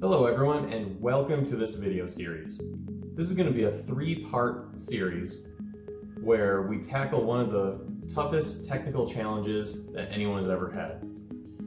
Hello everyone, and welcome to this video series. This is going to be a three-part series where we tackle one of the toughest technical challenges that anyone has ever had.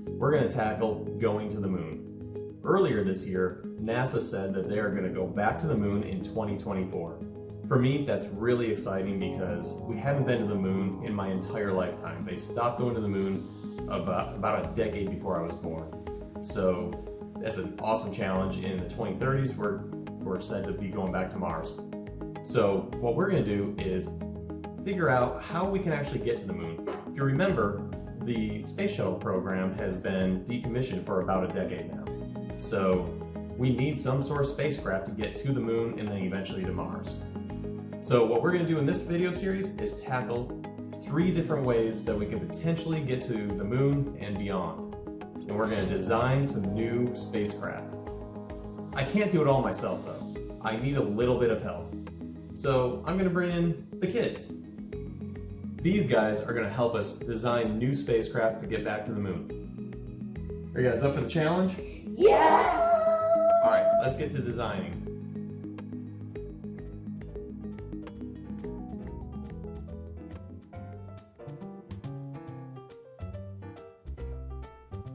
We're going to tackle going to the moon. Earlier this year, NASA said that they are going to go back to the moon in 2024. For me, that's really exciting because we haven't been to the moon in my entire lifetime. They stopped going to the moon about a decade before I was born. So that's an awesome challenge. In the 2030s, we're said to be going back to Mars. So what we're going to do is figure out how we can actually get to the moon. If you remember, the space shuttle program has been decommissioned for about a decade now. So we need some sort of spacecraft to get to the moon and then eventually to Mars. So what we're going to do in this video series is tackle 3 different ways that we can potentially get to the moon and beyond. And we're going to design some new spacecraft. I can't do it all myself though. I need a little bit of help. So I'm going to bring in the kids. These guys are going to help us design new spacecraft to get back to the moon. Are you guys up for the challenge? Yeah! Alright, let's get to designing.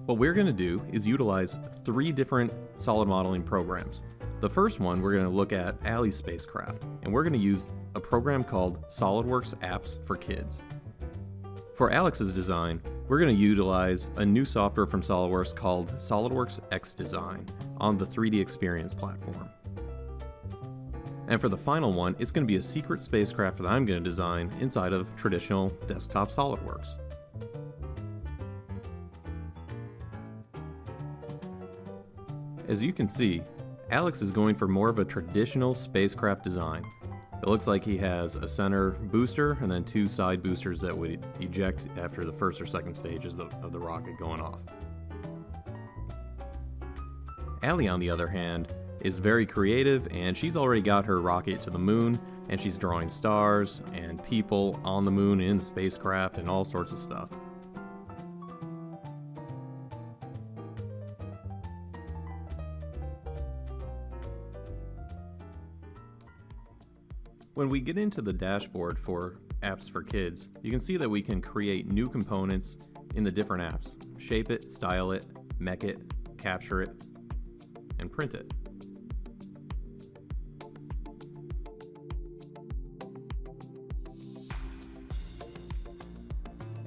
What we're going to do is utilize 3 different solid modeling programs. The first one, we're going to look at Allie's spacecraft, and we're going to use a program called SOLIDWORKS Apps for Kids. For Alex's design, we're going to utilize a new software from SOLIDWORKS called SOLIDWORKS X Design on the 3D Experience platform. And for the final one, it's going to be a secret spacecraft that I'm going to design inside of traditional desktop SOLIDWORKS. As you can see, Alex is going for more of a traditional spacecraft design. It looks like he has a center booster and then 2 side boosters that would eject after the first or second stages of the rocket going off. Allie, on the other hand, is very creative, and she's already got her rocket to the moon, and she's drawing stars and people on the moon in the spacecraft and all sorts of stuff. When we get into the dashboard for Apps for Kids, you can see that we can create new components in the different apps. Shape it, style it, mech it, capture it, and print it.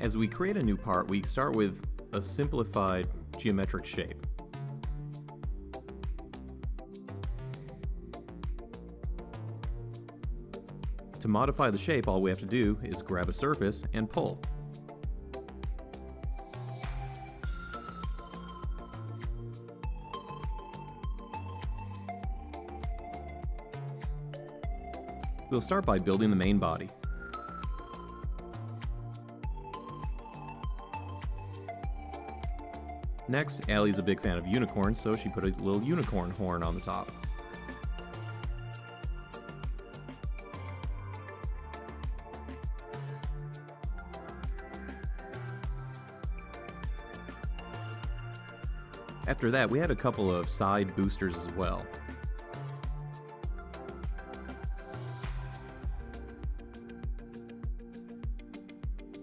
As we create a new part, we start with a simplified geometric shape. To modify the shape, all we have to do is grab a surface and pull. We'll start by building the main body. Next, Allie's a big fan of unicorns, so she put a little unicorn horn on the top. After that, we had a couple of side boosters as well.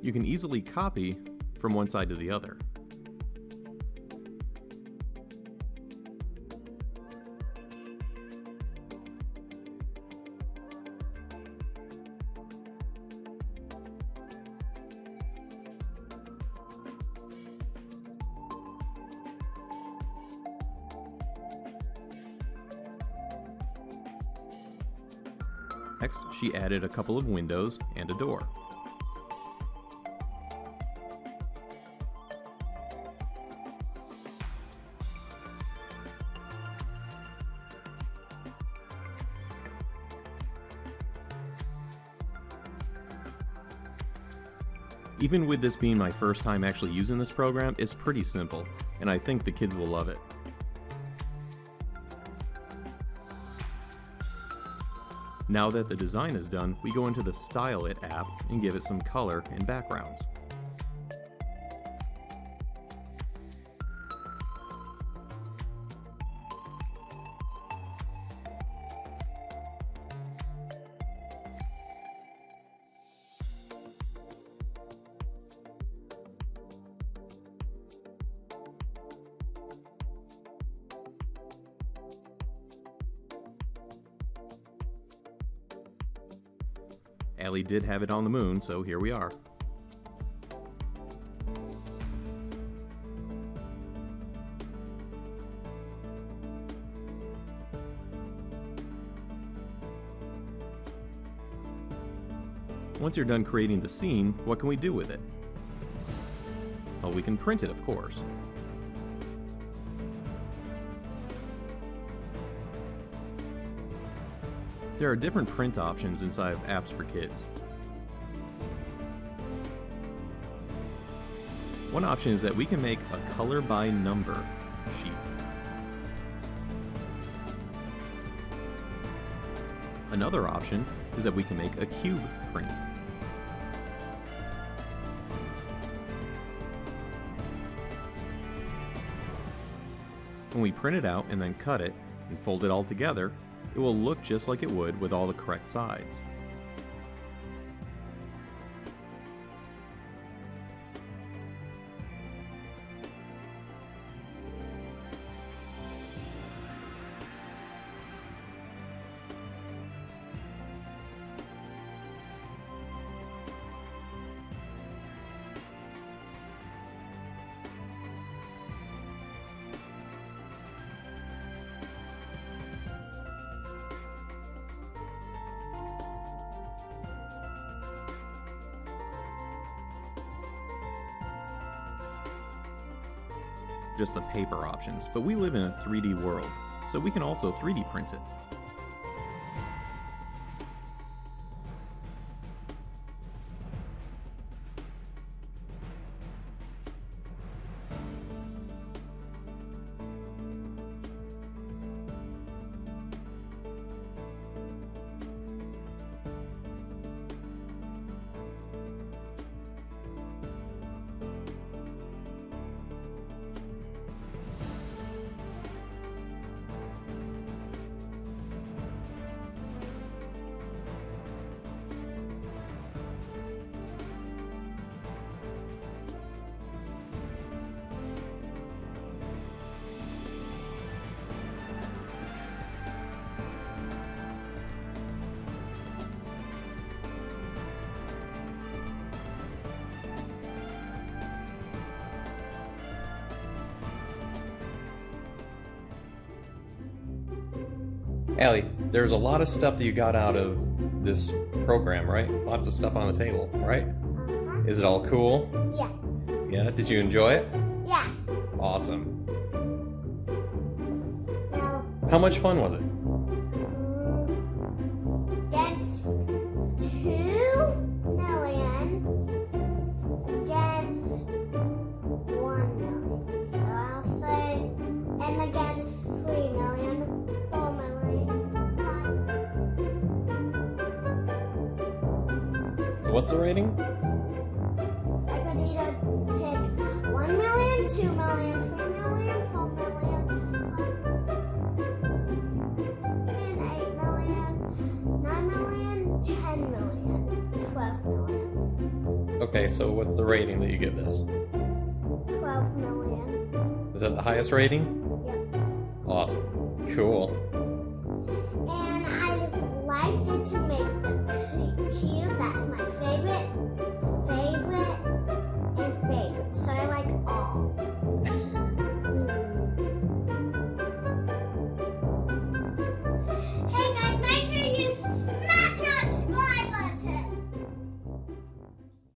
You can easily copy from one side to the other. Next, she added a couple of windows and a door. Even with this being my first time actually using this program, it's pretty simple, and I think the kids will love it. Now that the design is done, we go into the Style It app and give it some color and backgrounds. Allie did have it on the moon, so here we are. Once you're done creating the scene, what can we do with it? Well, we can print it, of course. There are different print options inside of apps for kids. One option is that we can make a color by number sheet. Another option is that we can make a cube print. When we print it out and then cut it and fold it all together, it will look just like it would with all the correct sides. Just the paper options, but we live in a 3D world, so we can also 3D print it. Allie, there's a lot of stuff that you got out of this program, right? Lots of stuff on the table, right? Is it all cool? Yeah. Yeah? Did you enjoy it? Yeah. Awesome. No. How much fun was it? That's 2 million against 1 million. So I'll say, and against 3 million, 4 million. So what's the rating? I could either pick 1 million, 2 million, 3 million, 4 million, 8 million, 9 million, 10 million, 12 million. Okay, so what's the rating that you give this? 12 million. Is that the highest rating? Yep. Awesome. Cool. And I liked it to make